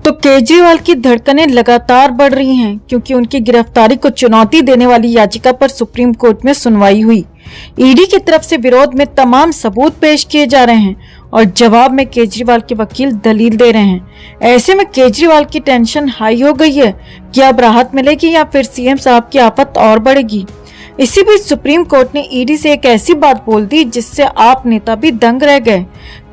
तो केजरीवाल की धड़कनें लगातार बढ़ रही हैं क्योंकि उनकी गिरफ्तारी को चुनौती देने वाली याचिका पर सुप्रीम कोर्ट में सुनवाई हुई। ईडी की तरफ से विरोध में तमाम सबूत पेश किए जा रहे हैं और जवाब में केजरीवाल के वकील दलील दे रहे हैं। ऐसे में केजरीवाल की टेंशन हाई हो गई है कि अब राहत मिलेगी या फिर सीएम साहब की आफत और बढ़ेगी। इसी बीच सुप्रीम कोर्ट ने ईडी से एक ऐसी बात बोल दी जिससे आप नेता भी दंग रह गए।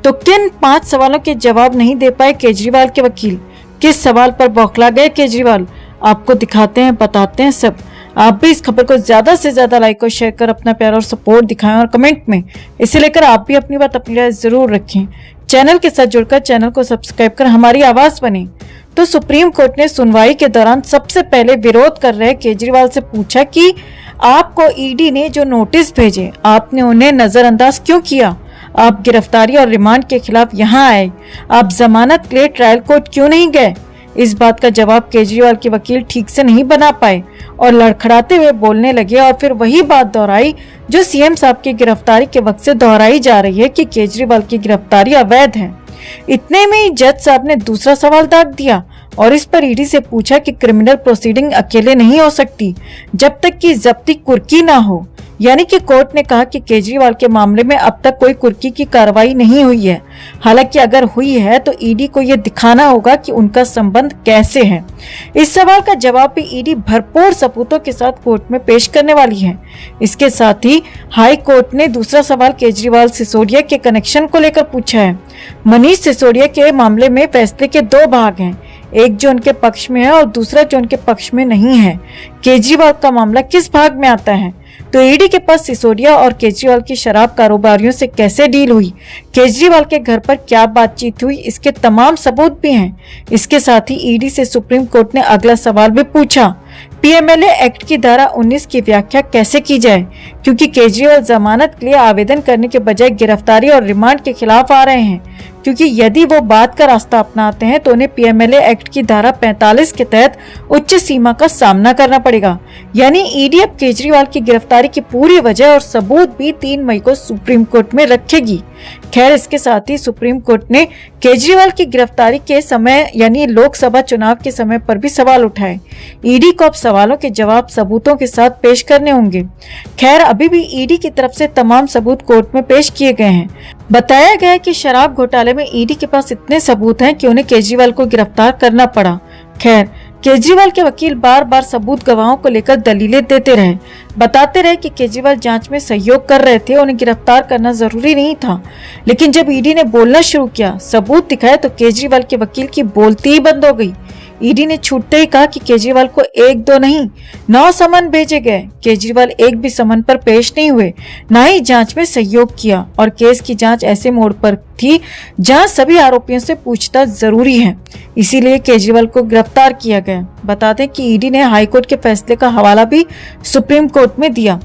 तो किन 5 सवालों के जवाब नहीं दे पाए केजरीवाल के वकील, किस सवाल पर बौखला गए केजरीवाल, आपको दिखाते हैं, बताते हैं सब। आप भी इस खबर को ज्यादा से ज्यादा लाइक और शेयर कर अपना प्यार और सपोर्ट दिखाएं और कमेंट में इसे लेकर आप भी अपनी बात अपनी राय जरूर रखें। चैनल के साथ जुड़कर चैनल को सब्सक्राइब कर हमारी आवाज बने। तो सुप्रीम कोर्ट ने सुनवाई के दौरान सबसे पहले विरोध कर रहे केजरीवाल से पूछा कि आपको ईडी ने जो नोटिस भेजे आपने उन्हें नजरअंदाज क्यों किया? आप गिरफ्तारी और रिमांड के खिलाफ यहाँ आए, आप जमानत के लिए ट्रायल कोर्ट क्यों नहीं गए? इस बात का जवाब केजरीवाल के वकील ठीक से नहीं बना पाए और लड़खड़ाते हुए बोलने लगे और फिर वही बात दोहराई जो सीएम साहब की गिरफ्तारी के वक्त से दोहराई जा रही है कि केजरीवाल की गिरफ्तारी अवैध है। इतने में ही जज साहब ने दूसरा सवाल दाग दिया और इस पर ईडी से पूछा कि क्रिमिनल प्रोसीडिंग अकेले नहीं हो सकती जब तक कि जब्ती कुर्की ना हो। यानी कि कोर्ट ने कहा कि केजरीवाल के मामले में अब तक कोई कुर्की की कार्रवाई नहीं हुई है। हालांकि अगर हुई है तो ईडी को यह दिखाना होगा कि उनका संबंध कैसे है। इस सवाल का जवाब भी ईडी भरपूर सबूतों के साथ कोर्ट में पेश करने वाली है। इसके साथ ही हाई कोर्ट ने दूसरा सवाल केजरीवाल सिसोदिया के कनेक्शन को लेकर पूछा है। मनीष सिसोदिया के मामले में फैसले के 2 भाग हैं, एक जो उनके पक्ष में है और दूसरा जो उनके पक्ष में नहीं है। केजरीवाल का मामला किस भाग में आता है? तो ईडी के पास सिसोदिया और केजरीवाल की शराब कारोबारियों से कैसे डील हुई, केजरीवाल के घर पर क्या बातचीत हुई, इसके तमाम सबूत भी हैं। इसके साथ ही ईडी से सुप्रीम कोर्ट ने अगला सवाल भी पूछा, पीएमएलए एक्ट की धारा 19 की व्याख्या कैसे की जाए, क्योंकि केजरीवाल जमानत के लिए आवेदन करने के बजाय गिरफ्तारी और रिमांड के खिलाफ आ रहे हैं। क्योंकि यदि वो बात का रास्ता अपनाते हैं तो उन्हें पीएमएलए एक्ट की धारा 45 के तहत उच्च सीमा का सामना करना पड़ेगा। यानी ईडी अब केजरीवाल की गिरफ्तारी की पूरी वजह और सबूत भी 3 मई को सुप्रीम कोर्ट में रखेगी। खैर, इसके साथ ही सुप्रीम कोर्ट ने केजरीवाल की गिरफ्तारी के समय यानी लोकसभा चुनाव के समय पर भी सवाल उठाए। ईडी को अब सवालों के जवाब सबूतों के साथ पेश करने होंगे। खैर, अभी भी ईडी की तरफ से तमाम सबूत कोर्ट में पेश किए गए हैं। बताया गया है कि शराब घोटाले में ईडी के पास इतने सबूत हैं कि उन्हें केजरीवाल को गिरफ्तार करना पड़ा। खैर, केजरीवाल के वकील बार बार सबूत गवाहों को लेकर दलीलें देते रहे, बताते रहे कि केजरीवाल जांच में सहयोग कर रहे थे, उन्हें गिरफ्तार करना जरूरी नहीं था। लेकिन जब ईडी ने बोलना शुरू किया, सबूत दिखाए, तो केजरीवाल के वकील की बोलती ही बंद हो गई। ईडी ने छूटते ही कहा कि केजरीवाल को 1-2 नहीं 9 समन भेजे गए। केजरीवाल एक भी समन पर पेश नहीं हुए, न ही जांच में सहयोग किया और केस की जांच ऐसे मोड़ पर थी जहां सभी आरोपियों से पूछताछ जरूरी है। इसीलिए केजरीवाल को गिरफ्तार किया गया। बता दें कि ईडी ने हाईकोर्ट के फैसले का हवाला भी सुप्रीम कोर्ट में दिया।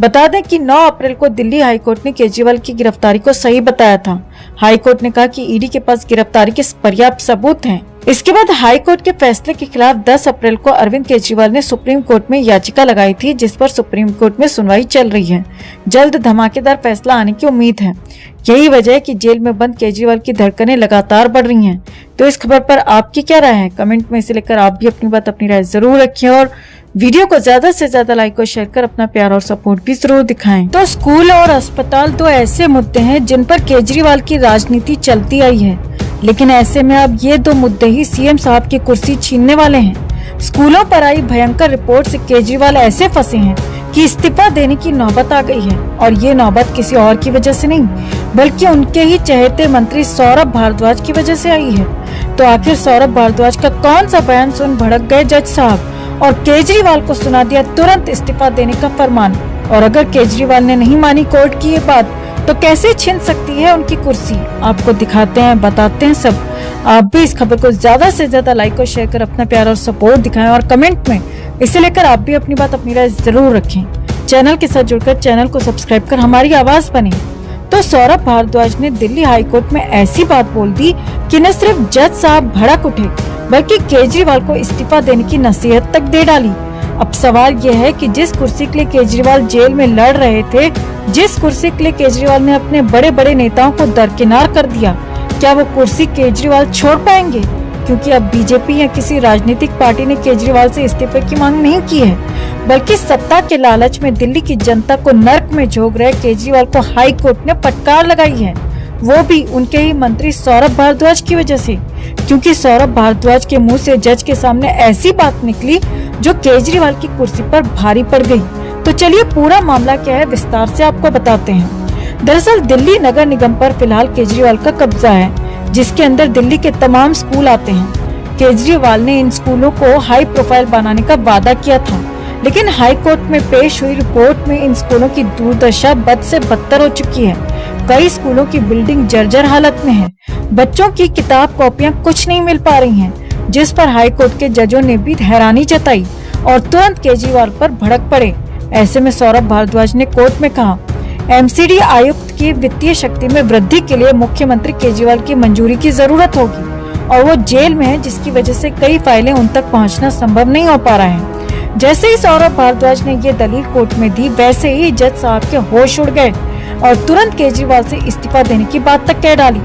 बता दें कि 9 अप्रैल को दिल्ली हाईकोर्ट ने केजरीवाल की गिरफ्तारी को सही बताया था। हाईकोर्ट ने कहा कि ईडी के पास गिरफ्तारी के पर्याप्त सबूत हैं। इसके बाद हाईकोर्ट के फैसले के खिलाफ 10 अप्रैल को अरविंद केजरीवाल ने सुप्रीम कोर्ट में याचिका लगाई थी, जिस पर सुप्रीम कोर्ट में सुनवाई चल रही है। जल्द धमाकेदार फैसला आने की उम्मीद है। यही वजह है कि जेल में बंद केजरीवाल की धड़कनें लगातार बढ़ रही हैं। तो इस खबर पर आपकी क्या राय है? कमेंट में इसे लेकर आप भी अपनी बात अपनी राय जरूर रखें और वीडियो को ज्यादा से ज्यादा लाइक और शेयर कर अपना प्यार और सपोर्ट भी जरूर दिखाएं। तो स्कूल और अस्पताल 2 ऐसे मुद्दे हैं जिन पर केजरीवाल की राजनीति चलती आई है, लेकिन ऐसे में अब ये 2 मुद्दे ही सीएम साहब की कुर्सी छीनने वाले हैं। स्कूलों पर आई भयंकर रिपोर्ट से केजरीवाल ऐसे फंसे हैं कि इस्तीफा देने की नौबत आ गई है और ये नौबत किसी और की वजह से नहीं बल्कि उनके ही चहेते मंत्री सौरभ भारद्वाज की वजह से आई है। तो आखिर सौरभ भारद्वाज का कौन सा बयान सुन भड़क गए जज साहब और केजरीवाल को सुना दिया तुरंत इस्तीफा देने का फरमान? और अगर केजरीवाल ने नहीं मानी कोर्ट की ये बात तो कैसे छिन सकती है उनकी कुर्सी? आपको दिखाते हैं, बताते हैं सब। आप भी इस खबर को ज्यादा से ज्यादा लाइक और शेयर कर अपना प्यार और सपोर्ट दिखाएं और कमेंट में इसे लेकर आप भी अपनी बात अपनी राय जरूर रखें। चैनल के साथ जुड़कर चैनल को सब्सक्राइब कर हमारी आवाज बने। तो सौरभ भारद्वाज ने दिल्ली हाईकोर्ट में ऐसी बात बोल दी कि न सिर्फ जज साहब भड़क उठे बल्कि केजरीवाल को इस्तीफा देने की नसीहत तक दे डाली। अब सवाल यह है कि जिस कुर्सी के लिए केजरीवाल जेल में लड़ रहे थे, जिस कुर्सी के लिए केजरीवाल ने अपने बड़े बड़े नेताओं को दरकिनार कर दिया, क्या वो कुर्सी केजरीवाल छोड़ पाएंगे? क्योंकि अब बीजेपी या किसी राजनीतिक पार्टी ने केजरीवाल से इस्तीफे की मांग नहीं की है, बल्कि सत्ता के लालच में दिल्ली की जनता को नर्क में झोंक रहे केजरीवाल को हाई कोर्ट ने फटकार लगाई है, वो भी उनके ही मंत्री सौरभ भारद्वाज की वजह से। क्योंकि सौरभ भारद्वाज के मुंह से जज के सामने ऐसी बात निकली जो केजरीवाल की कुर्सी पर भारी पड़ गई। तो चलिए पूरा मामला क्या है विस्तार से आपको बताते हैं। दरअसल दिल्ली नगर निगम पर फिलहाल केजरीवाल का कब्जा है, जिसके अंदर दिल्ली के तमाम स्कूल आते हैं। केजरीवाल ने इन स्कूलों को हाई प्रोफाइल बनाने का वादा किया था, लेकिन हाई कोर्ट में पेश हुई रिपोर्ट में इन स्कूलों की दुर्दशा बद से बदतर हो चुकी है। कई स्कूलों की बिल्डिंग जर्जर हालत में है, बच्चों की किताब कॉपियां कुछ नहीं मिल पा रही हैं, जिस पर हाई कोर्ट के जजों ने भी हैरानी जताई और तुरंत केजरीवाल पर भड़क पड़े। ऐसे में सौरभ भारद्वाज ने कोर्ट में कहा, एमसीडी आयुक्त की वित्तीय शक्ति में वृद्धि के लिए मुख्यमंत्री केजरीवाल की मंजूरी की जरूरत होगी और वो जेल में है, जिसकी वजह से कई फाइलें उन तक पहुंचना संभव नहीं हो पा रहा है। जैसे ही सौरभ भारद्वाज ने ये दलील कोर्ट में दी, वैसे ही जज साहब के होश उड़ गए और तुरंत केजरीवाल से इस्तीफा देने की बात तक कह डाली।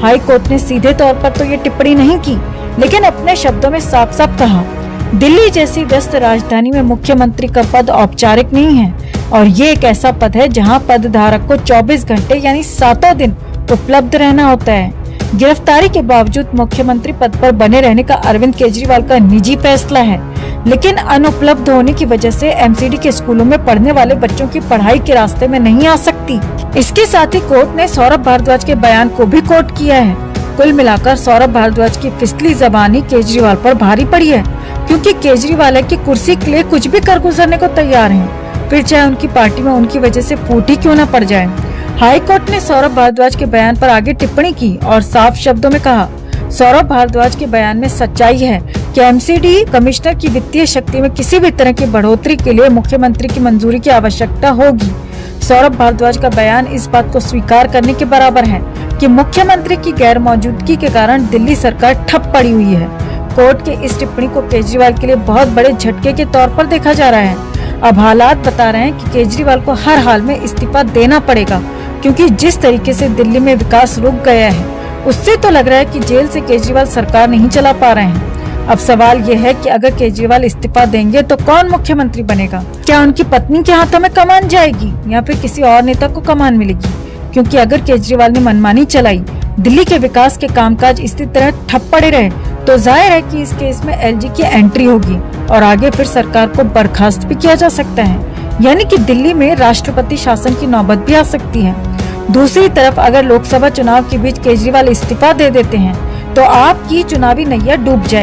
हाई कोर्ट ने सीधे तौर पर तो ये टिप्पणी नहीं की, लेकिन अपने शब्दों में साफ साफ कहा, दिल्ली जैसी व्यस्त राजधानी में मुख्यमंत्री का पद औपचारिक नहीं है और ये एक ऐसा पद है जहां पद धारक को 24 घंटे यानी 7 दिन उपलब्ध रहना होता है। गिरफ्तारी के बावजूद मुख्यमंत्री पद पर बने रहने का अरविंद केजरीवाल का निजी फैसला है, लेकिन अनुपलब्ध होने की वजह से एमसीडी के स्कूलों में पढ़ने वाले बच्चों की पढ़ाई के रास्ते में नहीं आ सकती। इसके साथ ही कोर्ट ने सौरभ भारद्वाज के बयान को भी कोट किया है। कुल मिलाकर सौरभ भारद्वाज की फिसली जबानी केजरीवाल पर भारी पड़ी है, क्योंकि केजरीवाल की कुर्सी के लिए कुछ भी कर गुजरने को तैयार हैं, फिर चाहे उनकी पार्टी में उनकी वजह से फूट ही क्यों न पड़ जाए। हाई कोर्ट ने सौरभ भारद्वाज के बयान पर आगे टिप्पणी की और साफ शब्दों में कहा, सौरभ भारद्वाज के बयान में सच्चाई है कि एमसीडी कमिश्नर की वित्तीय शक्ति में किसी भी तरह की बढ़ोतरी के लिए मुख्यमंत्री की मंजूरी की आवश्यकता होगी। सौरभ भारद्वाज का बयान इस बात को स्वीकार करने के बराबर है कि मुख्यमंत्री की गैर मौजूदगी के कारण दिल्ली सरकार ठप पड़ी हुई है। कोर्ट के इस टिप्पणी को केजरीवाल के लिए बहुत बड़े झटके के तौर पर देखा जा रहा है। अब हालात बता रहे हैं कि केजरीवाल को हर हाल में इस्तीफा देना पड़ेगा, क्योंकि जिस तरीके से दिल्ली में विकास रुक गया है, उससे तो लग रहा है कि जेल से केजरीवाल सरकार नहीं चला पा रहे हैं। अब सवाल ये है कि अगर केजरीवाल इस्तीफा देंगे तो कौन मुख्यमंत्री बनेगा? क्या उनकी पत्नी के हाथों में कमान जाएगी या फिर किसी और नेता को कमान मिलेगी? क्योंकि अगर केजरीवाल ने मनमानी चलाई, दिल्ली के विकास के कामकाज इसी तरह ठप पड़े रहे, तो जाहिर है कि इस केस में एलजी की एंट्री होगी और आगे फिर सरकार को बर्खास्त भी किया जा सकता है, यानी कि दिल्ली में राष्ट्रपति शासन की नौबत भी आ सकती है। दूसरी तरफ अगर लोकसभा चुनाव के बीच केजरीवाल इस्तीफा दे देते हैं तो आपकी चुनावी नैया डूब जाएगी।